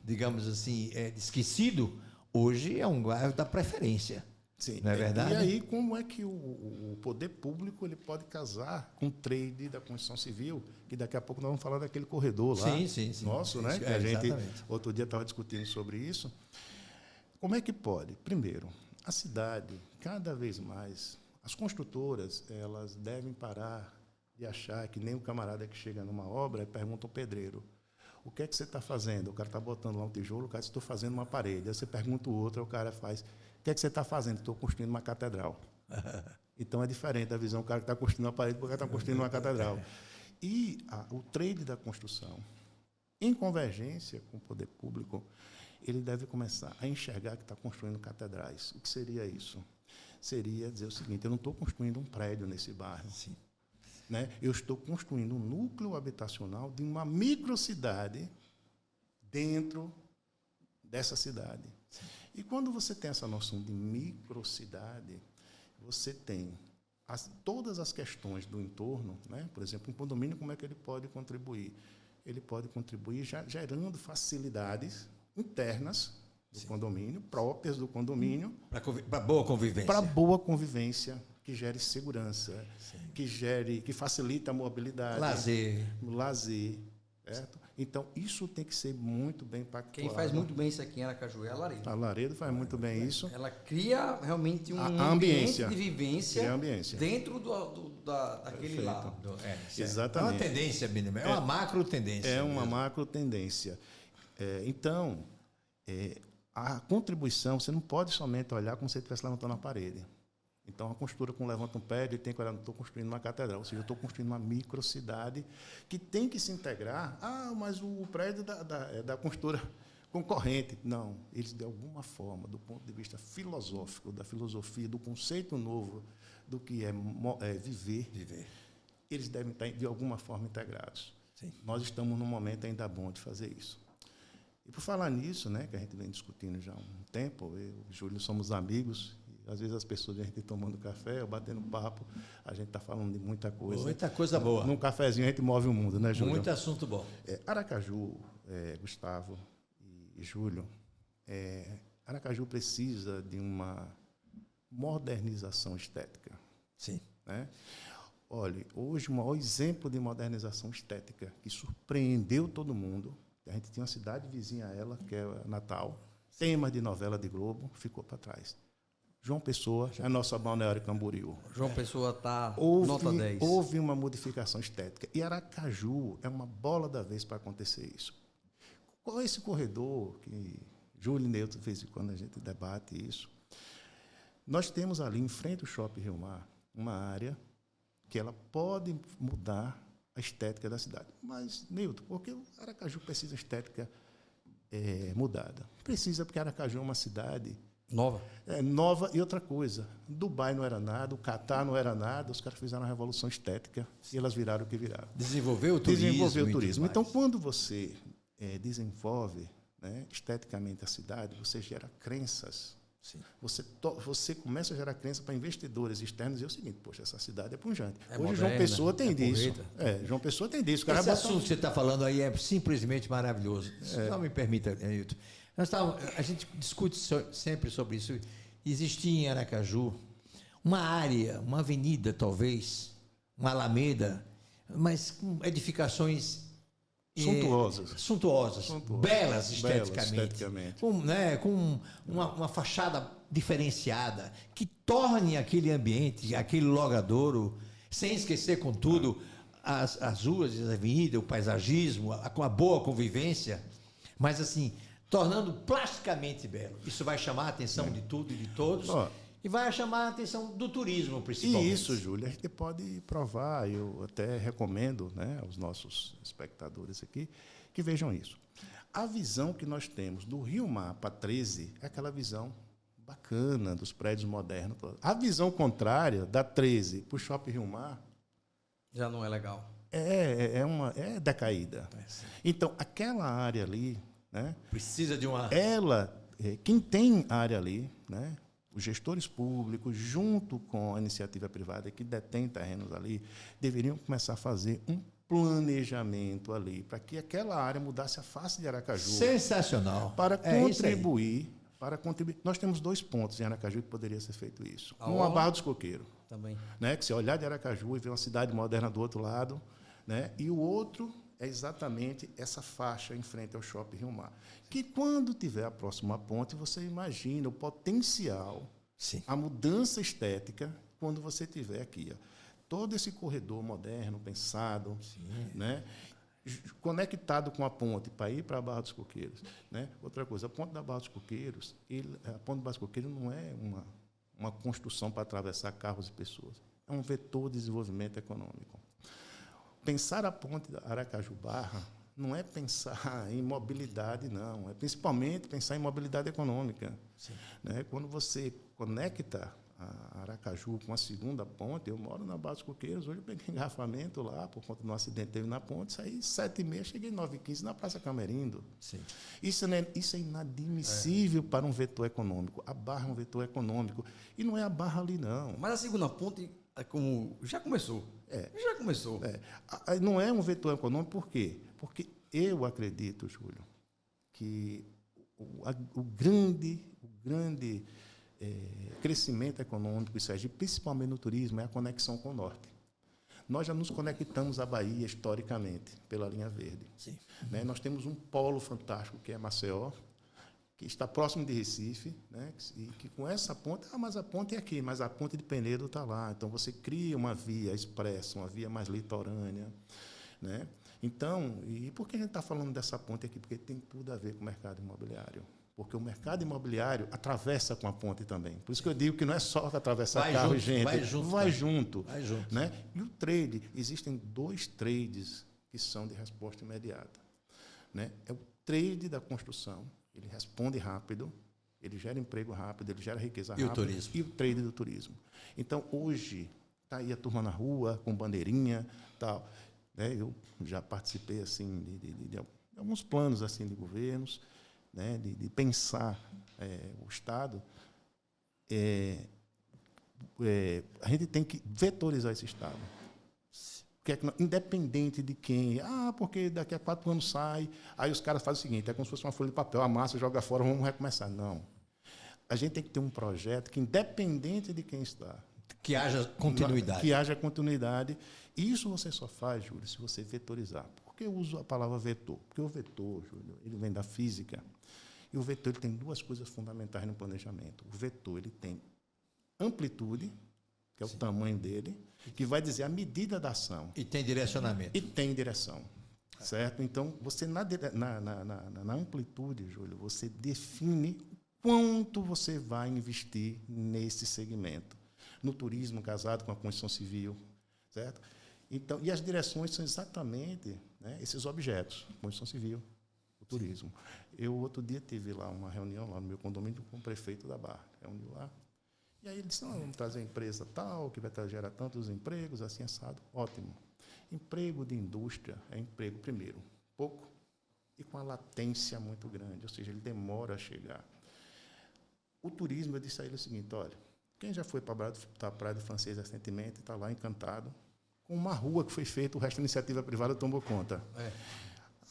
digamos assim, esquecido, hoje é um bairro da preferência. Sim. Não é verdade? E aí, como é que o poder público ele pode casar com o trade da construção civil, que daqui a pouco nós vamos falar daquele corredor lá, nosso, né? Que a gente, outro dia, estava discutindo sobre isso. Como é que pode? Primeiro, a cidade, cada vez mais, as construtoras, elas devem parar de achar que nem o camarada que chega numa obra e pergunta ao pedreiro, o que é que você está fazendo? O cara está botando lá um tijolo, o cara diz, estou fazendo uma parede. Aí você pergunta o outro, aí o cara faz, o que é que você está fazendo? Estou construindo uma catedral. Então é diferente a visão, o cara que está construindo uma parede, porque o cara está construindo uma catedral. E o trade da construção, em convergência com o poder público, ele deve começar a enxergar que está construindo catedrais. O que seria isso? Seria dizer o seguinte: eu não estou construindo um prédio nesse bairro. Sim. Né? Eu estou construindo um núcleo habitacional de uma microcidade dentro dessa cidade. Sim. E quando você tem essa noção de microcidade, você tem todas as questões do entorno, né? Por exemplo, um condomínio, como é que ele pode contribuir? Ele pode contribuir gerando facilidades internas do condomínio, próprias do condomínio. Para boa convivência. Para boa convivência, que gere segurança, que facilita a mobilidade. Lazer, certo? Então, isso tem que ser muito bem pactuado. Quem faz muito bem isso aqui em Aracaju é a Laredo. A Laredo faz muito bem isso. Ela cria realmente um ambiente de vivência dentro daquele Perfeito. lado. Exatamente. É uma tendência mínima, é uma macro tendência. É uma macro tendência. Então, a contribuição, você não pode somente olhar como se você estivesse levantando a parede. Então, a construtora, quando levanta um pé, ele tem que olhar: não estou construindo uma catedral, ou seja, eu estou construindo uma microcidade que tem que se integrar. Mas o prédio da construtora concorrente. Não, eles, de alguma forma, do ponto de vista filosófico, da filosofia, do conceito novo do que é viver, eles devem estar, de alguma forma, integrados. Sim. Nós estamos num momento ainda bom de fazer isso. E, por falar nisso, né, que a gente vem discutindo já há um tempo, eu e o Júlio somos amigos. Às vezes as pessoas, a gente tomando café, ou batendo papo, a gente está falando de muita coisa. Muita coisa boa. Num cafezinho a gente move o mundo, né, Júlio? Muito assunto bom. Aracaju, Gustavo e Júlio, Aracaju precisa de uma modernização estética. Sim. Né? Olha, hoje o maior exemplo de modernização estética que surpreendeu todo mundo, a gente tinha uma cidade vizinha a ela, que é Natal, temas de novela de Globo, ficou para trás. João Pessoa é a nossa Balneário Camboriú. João Pessoa está nota 10. Houve uma modificação estética. E Aracaju é uma bola da vez para acontecer isso. Qual é esse corredor que Júlio e Neuto, de vez em quando, a gente debate isso? Nós temos ali, em frente ao Shopping Rio Mar, uma área que ela pode mudar a estética da cidade. Mas, Neuto, por que Aracaju precisa de estética mudada? Precisa, porque Aracaju é uma cidade nova. Nova. E outra coisa, Dubai não era nada, o Catar não era nada, os caras fizeram uma revolução estética e elas viraram o que viraram. Desenvolveu o turismo. Então, quando você desenvolve, né, esteticamente a cidade, você gera crenças. Sim. Você começa a gerar crença para investidores externos e é o seguinte: poxa, essa cidade é punjante. Hoje moderna, João Pessoa tem disso. Porreta. João Pessoa tem disso. Esse assunto que você está falando aí é simplesmente maravilhoso. Não me permita, Ailton. A gente discute sempre sobre isso. Existia em Aracaju uma área, uma avenida, talvez, uma alameda, mas com edificações suntuosas, belas esteticamente. Com uma fachada diferenciada, que torne aquele ambiente, aquele logradouro, sem esquecer, contudo, as ruas, as avenidas, o paisagismo, com a boa convivência, mas assim, tornando plasticamente belo. Isso vai chamar a atenção de tudo e de todos. E vai chamar a atenção do turismo, principalmente. E isso, Júlia, a gente pode provar, eu até recomendo, né, aos nossos espectadores aqui, que vejam isso. A visão que nós temos do Rio Mar para 13 é aquela visão bacana dos prédios modernos. A visão contrária, da 13 para o Shopping Rio Mar, já não é legal. É decaída. Então, aquela área ali, né, precisa de uma... Quem tem área ali, né, os gestores públicos, junto com a iniciativa privada que detém terrenos ali, deveriam começar a fazer um planejamento ali, para que aquela área mudasse a face de Aracaju. Sensacional. Para contribuir. Nós temos 2 pontos em Aracaju que poderia ser feito isso. Um, a Barra dos Coqueiros. Também. Né, que se olhar de Aracaju e ver uma cidade moderna do outro lado, né, e o outro é exatamente essa faixa em frente ao Shopping Rio Mar. Que quando tiver a próxima ponte, você imagina o potencial, a mudança estética, quando você tiver aqui. Todo esse corredor moderno, pensado, né, conectado com a ponte para ir para a Barra dos Coqueiros. Né? Outra coisa, a ponte da Barra dos Coqueiros, a ponte da Barra dos Coqueiros não é uma construção para atravessar carros e pessoas. É um vetor de desenvolvimento econômico. Pensar a ponte da Aracaju-Barra não é pensar em mobilidade, não. É principalmente pensar em mobilidade econômica. Né? Quando você conecta a Aracaju com a segunda ponte, eu moro na Base Coqueiros, hoje eu peguei engarrafamento lá, por conta de um acidente que teve na ponte, saí 7h30, cheguei 9h15 na Praça Camerindo. Sim. Isso é inadmissível para um vetor econômico. A Barra é um vetor econômico. E não é a Barra ali, não. Mas a segunda ponte, como já começou. Já começou. Não é um vetor econômico, por quê? Porque eu acredito, Júlio, que o grande crescimento econômico, isso é, principalmente no turismo, é a conexão com o norte. Nós já nos conectamos à Bahia historicamente pela linha verde. Sim. Né? Nós temos um polo fantástico que é Maceió, que está próximo de Recife, né? E que com essa ponte, mas a ponte é aqui, mas a ponte de Penedo está lá. Então você cria uma via expressa, uma via mais litorânea, né? Então, e por que a gente está falando dessa ponte aqui? Porque tem tudo a ver com o mercado imobiliário. Porque o mercado imobiliário atravessa com a ponte também. Por isso que eu digo que não é só atravessar carro e gente. Vai junto. Né? E o trade, existem 2 trades que são de resposta imediata. Né? É o trade da construção, ele responde rápido, ele gera emprego rápido, ele gera riqueza rápido. E o turismo. E o trade do turismo. Então, hoje, está aí a turma na rua, com bandeirinha, tal. Né? Eu já participei assim, de alguns planos assim, de governos, né, de pensar o Estado, a gente tem que vetorizar esse Estado. Independente de quem, porque daqui a 4 anos sai, aí os caras fazem o seguinte, é como se fosse uma folha de papel, amassa, joga fora, vamos recomeçar. Não. A gente tem que ter um projeto que, independente de quem está, que haja continuidade. Que haja continuidade. E isso você só faz, Júlio, se você vetorizar. Por que eu uso a palavra vetor? Porque o vetor, Júlio, ele vem da física. E o vetor ele tem 2 coisas fundamentais no planejamento. O vetor ele tem amplitude, que é o tamanho dele, que vai dizer a medida da ação. E tem direcionamento. E tem direção. Certo? Então, você na amplitude, Júlio, você define quanto você vai investir nesse segmento. No turismo, casado com a construção civil. Certo? Então, e as direções são exatamente, né, esses objetos, construção civil, o turismo. Eu, outro dia, tive lá uma reunião lá no meu condomínio com o prefeito da Barra. Reuniu lá. E aí ele disse, vamos trazer a empresa tal, que vai gerar tantos empregos, assim, assado. Ótimo. Emprego de indústria é emprego, primeiro, pouco e com a latência muito grande, ou seja, ele demora a chegar. O turismo, eu disse a ele o seguinte, olha, quem já foi para a Praia do Francês recentemente, está lá encantado, com uma rua que foi feita, o resto da iniciativa privada tomou conta.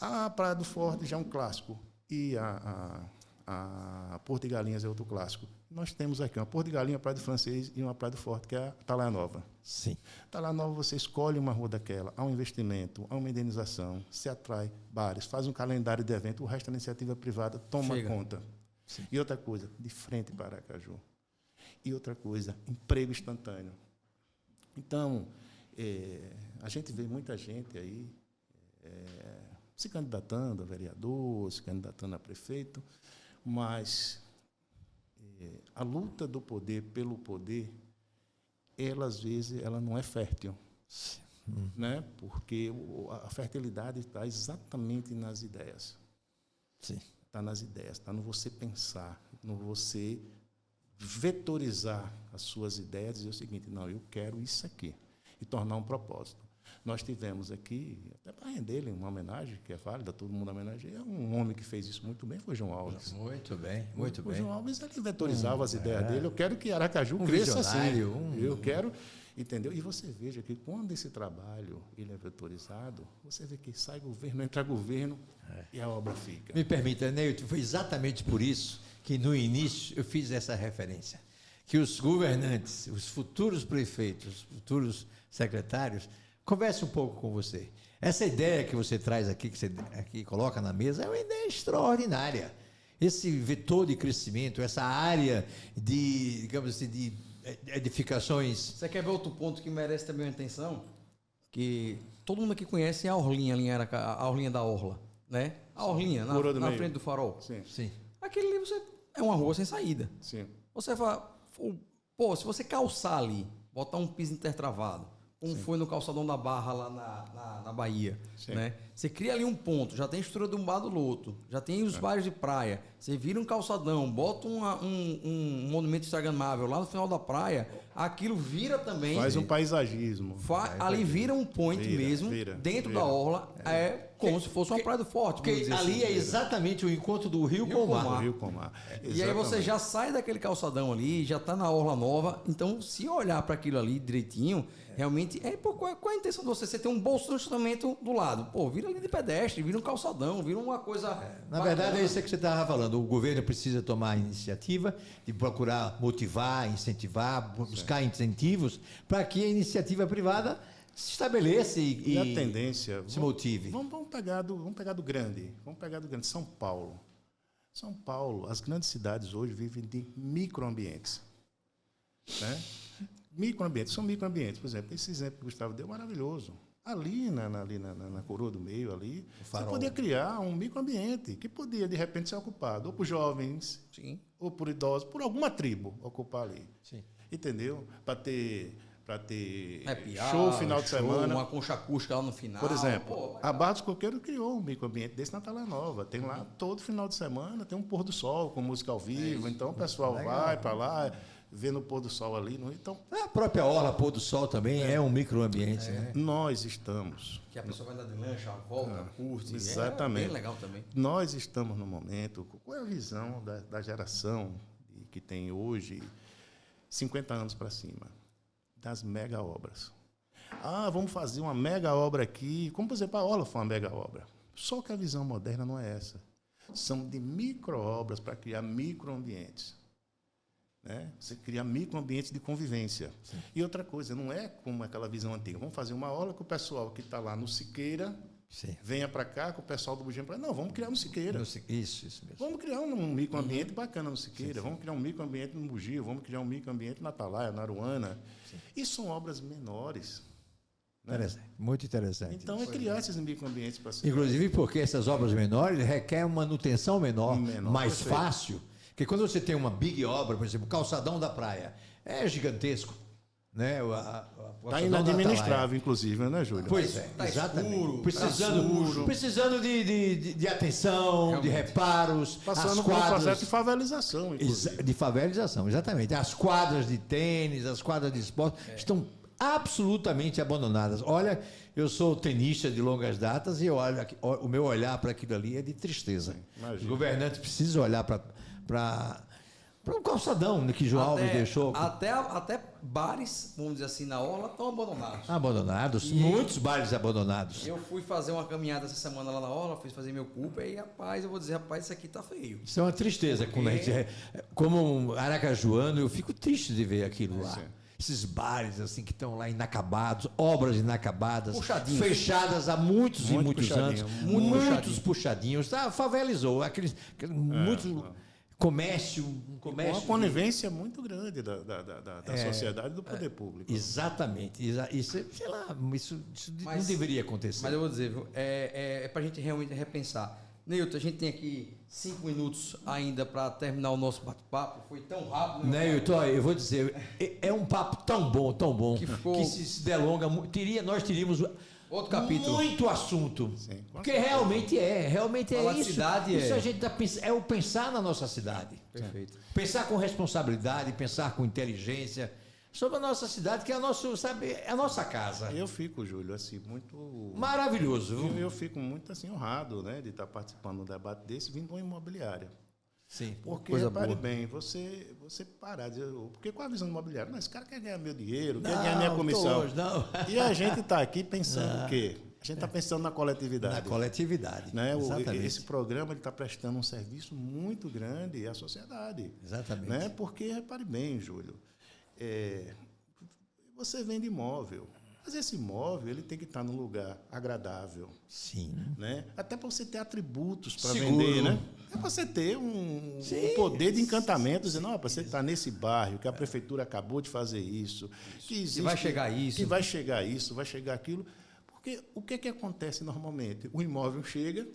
A Praia do Forte já é um clássico, e a Porto de Galinhas é outro clássico. Nós temos aqui uma Porto de Galinhas, Praia do Francês e uma Praia do Forte, que é a Talha Nova. Sim. Talha Nova, você escolhe uma rua daquela, há um investimento, há uma indenização, se atrai bares, faz um calendário de evento, o resto da iniciativa privada toma conta. Sim. E outra coisa, de frente para Aracaju. E outra coisa, emprego instantâneo. Então, a gente vê muita gente aí se candidatando a vereador, se candidatando a prefeito, mas a luta do poder pelo poder, ela, às vezes, ela não é fértil. Né? Porque a fertilidade está exatamente nas ideias. Sim. Está nas ideias, está no você pensar, no você vetorizar as suas ideias e dizer o seguinte, não, eu quero isso aqui, e tornar um propósito. Nós tivemos aqui, até para render uma homenagem, que é válida, todo mundo homenageia, um homem que fez isso muito bem, foi João Alves. Muito bem, muito bem. O João Alves, ele vetorizava as ideias dele, eu quero que Aracaju cresça assim. Eu quero, entendeu? E você veja que quando esse trabalho ele é vetorizado, você vê que sai governo, entra governo e a obra fica. Me permita, Neilton, foi exatamente por isso que no início eu fiz essa referência, que os governantes, os futuros prefeitos, os futuros secretários, conversem um pouco com você. Essa ideia que você traz aqui, que você aqui coloca na mesa, é uma ideia extraordinária. Esse vetor de crescimento, essa área de, digamos assim, de edificações. Você quer ver outro ponto que merece também uma atenção? Que todo mundo aqui conhece a Orlinha, a Orlinha da Orla, né? A Orlinha, na frente do farol. Sim. Sim. Aquele ali é uma rua sem saída. Sim. Você fala, pô, se você calçar ali, botar um piso intertravado, como foi no Calçadão da Barra, lá na Bahia. Né? Você cria ali um ponto, já tem a estrutura de um bar do Loto, já tem os bairros de praia, você vira um calçadão, bota um monumento instagramável lá no final da praia, aquilo vira também... Faz um paisagismo. Ali vira um point mesmo, dentro da orla, como se fosse uma praia do Forte. Porque ali é exatamente o encontro do rio com o mar. Rio com o mar. E aí você já sai daquele calçadão ali, já está na orla nova. Então, se olhar para aquilo ali direitinho, realmente, qual é a intenção de você? Você ter um bolso de estacionamento do lado. Pô, vira ali de pedestre, vira um calçadão, vira uma coisa... Na verdade, é isso que você estava falando. O governo precisa tomar a iniciativa de procurar motivar, incentivar, buscar incentivos para que a iniciativa privada se estabeleça e a tendência se motive. Vamos pegar do grande. São Paulo. São Paulo, as grandes cidades hoje vivem de microambientes. Né? São microambientes. Por exemplo, esse exemplo que o Gustavo deu é maravilhoso. Ali na coroa do meio, ali, você podia criar um microambiente que podia, de repente, ser ocupado ou por jovens, sim, ou por idosos, por alguma tribo ocupar ali. Sim. Entendeu? Para ter piada, show final de semana. Uma concha acústica lá no final. Por exemplo, a Barra dos Coqueiros criou um microambiente desse na Talha Nova. Tem lá todo final de semana, tem um pôr do sol com música ao vivo. Então o pessoal vai para lá, vê no pôr do sol ali. Então, a própria orla, pôr do sol também é um microambiente. Né? Nós estamos... Que a pessoa vai andar de lancha, volta, curte. Exatamente. É bem legal também. Nós estamos no momento... Qual é a visão da geração que tem hoje 50 anos para cima? Das mega obras. Vamos fazer uma mega obra aqui. Como, por exemplo, a Orla foi uma mega obra. Só que a visão moderna não é essa. São de micro-obras para criar microambientes. Né? Você cria microambientes de convivência. Sim. E outra coisa, não é como aquela visão antiga. Vamos fazer uma orla que o pessoal que está lá no Siqueira venha para cá, com o pessoal do Bugem para cá. Não, vamos criar no Siqueira. Isso mesmo. Vamos criar um microambiente bacana no Siqueira. Vamos criar um microambiente no Bugio. Vamos criar um microambiente na Atalaia, na Aruana. E são obras menores. Né? Interessante, muito interessante. Então, é criar esses microambientes para ser. Inclusive porque essas obras menores requerem uma manutenção menor mais fácil. Porque quando você tem uma big obra, por exemplo, o calçadão da praia, é gigantesco. Né? Está inadministrável, inclusive, né, Júlio? Pois é, exatamente. Precisando de atenção, de reparos. Passando por um processo de favelização, inclusive. De favelização, exatamente. As quadras de tênis, as quadras de esporte estão absolutamente abandonadas. Olha, eu sou tenista de longas datas e o meu olhar para aquilo ali é de tristeza. Os governantes precisam olhar para um calçadão que João Alves deixou. Até bares, vamos dizer assim, na orla, estão abandonados. Abandonados, muitos bares abandonados. Eu fui fazer uma caminhada essa semana lá na orla, fui fazer meu Cooper e, rapaz, eu vou dizer, isso aqui tá feio. Isso é uma tristeza. Quando a gente, como um aracajuano, eu fico triste de ver aquilo lá. Esses bares assim que estão lá inacabados, obras inacabadas, fechadas há muitos e muitos anos, muitos puxadinhos. Favelizou, muitos... Comércio. Uma conivência muito grande da sociedade e do poder público. Exatamente. Isso, sei lá, isso não deveria acontecer. Mas eu vou dizer, é para a gente realmente repensar. Neilton, a gente tem aqui 5 minutos ainda para terminar o nosso bate-papo. Foi tão rápido. Neilton, eu vou dizer, é um papo tão bom, que se delonga. Nós teríamos... Outro capítulo. Muito assunto. Sim, porque realmente é isso. Cidade isso a gente é o pensar na nossa cidade. Perfeito. Pensar com responsabilidade, pensar com inteligência sobre a nossa cidade, que é a nossa casa. Eu fico, Júlio, assim, muito... Maravilhoso. Eu fico muito assim, honrado, né, de estar participando de um debate desse, vindo de uma imobiliária. Sim. Porque, repare bem, você parar de dizer, porque com a visão imobiliária, esse cara quer ganhar meu dinheiro, quer ganhar minha comissão. Não. E a gente está aqui pensando o quê? A gente está pensando na coletividade. Na coletividade. Né? Esse programa está prestando um serviço muito grande à sociedade. Exatamente. Né? Porque, repare bem, Júlio, você vende imóvel. Mas esse imóvel ele tem que estar num lugar agradável. Sim. Né? Até para você ter atributos para vender, né? É para você ter um poder de encantamento, dizendo, não, para você estar nesse bairro, que a prefeitura acabou de fazer isso, que vai chegar isso. Que vai chegar isso, vai chegar aquilo. Porque o que acontece normalmente? O imóvel chega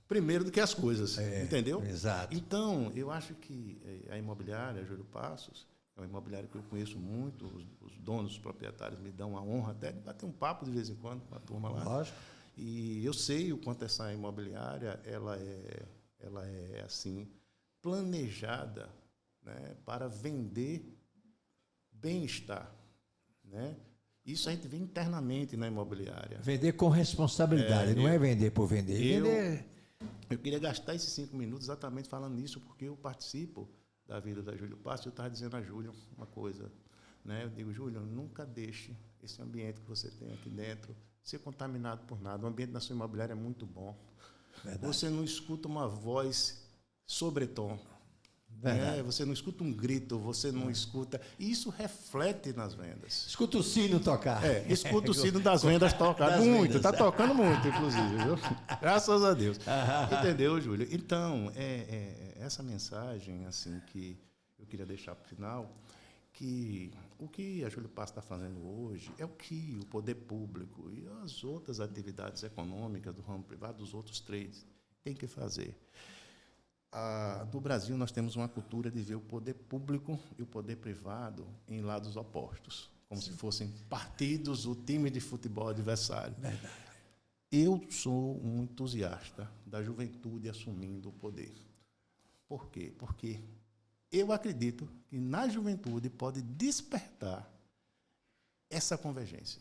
primeiro do que as coisas, entendeu? Exato. Então, eu acho que a imobiliária, Júlio Passos, É uma imobiliária que eu conheço muito, os donos, os proprietários me dão a honra até de bater um papo de vez em quando com a turma lá. Lógico. E eu sei o quanto essa imobiliária ela é assim planejada, né, para vender bem-estar, né? Isso a gente vê internamente na imobiliária. Vender com responsabilidade, não é vender por vender. Eu queria gastar esses 5 minutos exatamente falando nisso, porque eu participo da vida da Júlio Passos. Eu estava dizendo a Júlio uma coisa, né? Eu digo, Júlio, nunca deixe esse ambiente que você tem aqui dentro ser contaminado por nada. O ambiente da sua imobiliária é muito bom. Verdade. Você não escuta uma voz sobretom. Né? Você não escuta um grito, você não escuta. E isso reflete nas vendas. Escuta o sino tocar. Escuta o sino das vendas tocar. Muito, está tocando muito, inclusive. Viu? Graças a Deus. Entendeu, Júlio? Então, essa mensagem assim que eu queria deixar para o final, que o que a Júlio Passos está fazendo hoje é o que o poder público e as outras atividades econômicas do ramo privado, dos outros trades, têm que fazer. No Brasil, nós temos uma cultura de ver o poder público e o poder privado em lados opostos, como se fossem partidos, o time de futebol adversário. Verdade. Eu sou um entusiasta da juventude assumindo o poder. Por quê? Porque eu acredito que na juventude pode despertar essa convergência.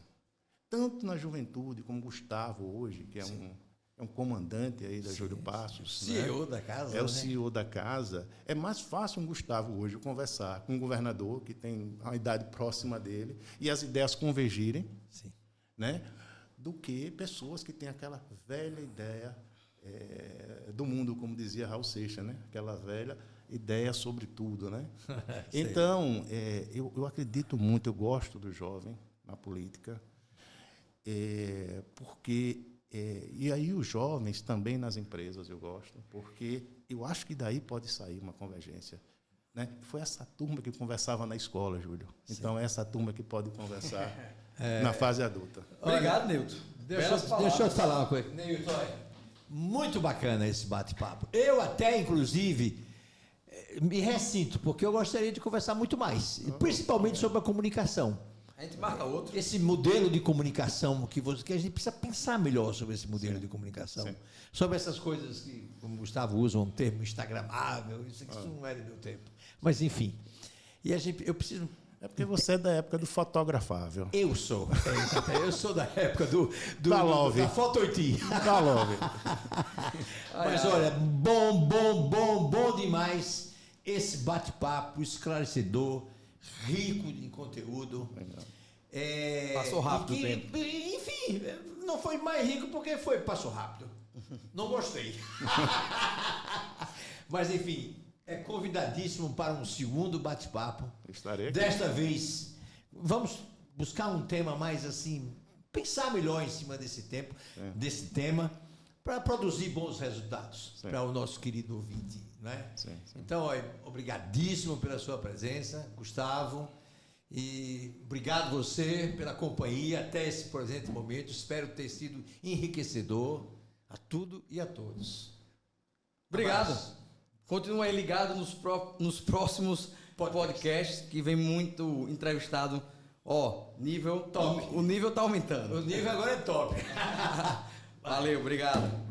Tanto na juventude, como Gustavo hoje, que é um comandante aí da Júlio Passos. CEO, né? Da casa. É o CEO da casa. É mais fácil um Gustavo hoje conversar com um governador que tem uma idade próxima dele e as ideias convergirem, né, do que pessoas que têm aquela velha ideia do mundo, como dizia Raul Seixas, né? Aquela velha ideia sobre tudo. Né? Então, eu acredito muito, eu gosto do jovem na política, porque... e aí os jovens também nas empresas eu gosto, porque eu acho que daí pode sair uma convergência. Né? Foi essa turma que conversava na escola, Júlio. Então é essa turma que pode conversar na fase adulta. Obrigado, Nilton. Deixa eu te falar uma coisa. Nilton, muito bacana esse bate-papo. Eu até, inclusive, me ressinto, porque eu gostaria de conversar muito mais, principalmente sobre a comunicação. A gente marca outro. Esse modelo de comunicação que a gente precisa pensar melhor sobre esse modelo de comunicação. Sobre essas coisas que, como o Gustavo usa, um termo instagramável, isso não era do meu tempo. Mas, enfim. E eu preciso... É porque você é da época do fotografável. Eu sou. Eu sou da época da Love. Da Foto 80. Da Love. Mas, olha, bom demais esse bate-papo esclarecedor, rico em conteúdo. Passou rápido o tempo. Enfim, não foi mais rico porque passou rápido. Não gostei. Mas, enfim, é convidadíssimo para um segundo bate-papo. Estarei aqui. Desta vez, vamos buscar um tema mais assim, pensar melhor em cima desse tema, para produzir bons resultados para o nosso querido ouvinte. Né? Então, obrigadíssimo pela sua presença, Gustavo, e obrigado você pela companhia até esse presente momento. Espero ter sido enriquecedor a tudo e a todos. Obrigado. Continua aí ligado nos próximos podcasts, que vem muito entrevistado. Nível top. O nível está aumentando. O nível agora é top. Valeu, obrigado.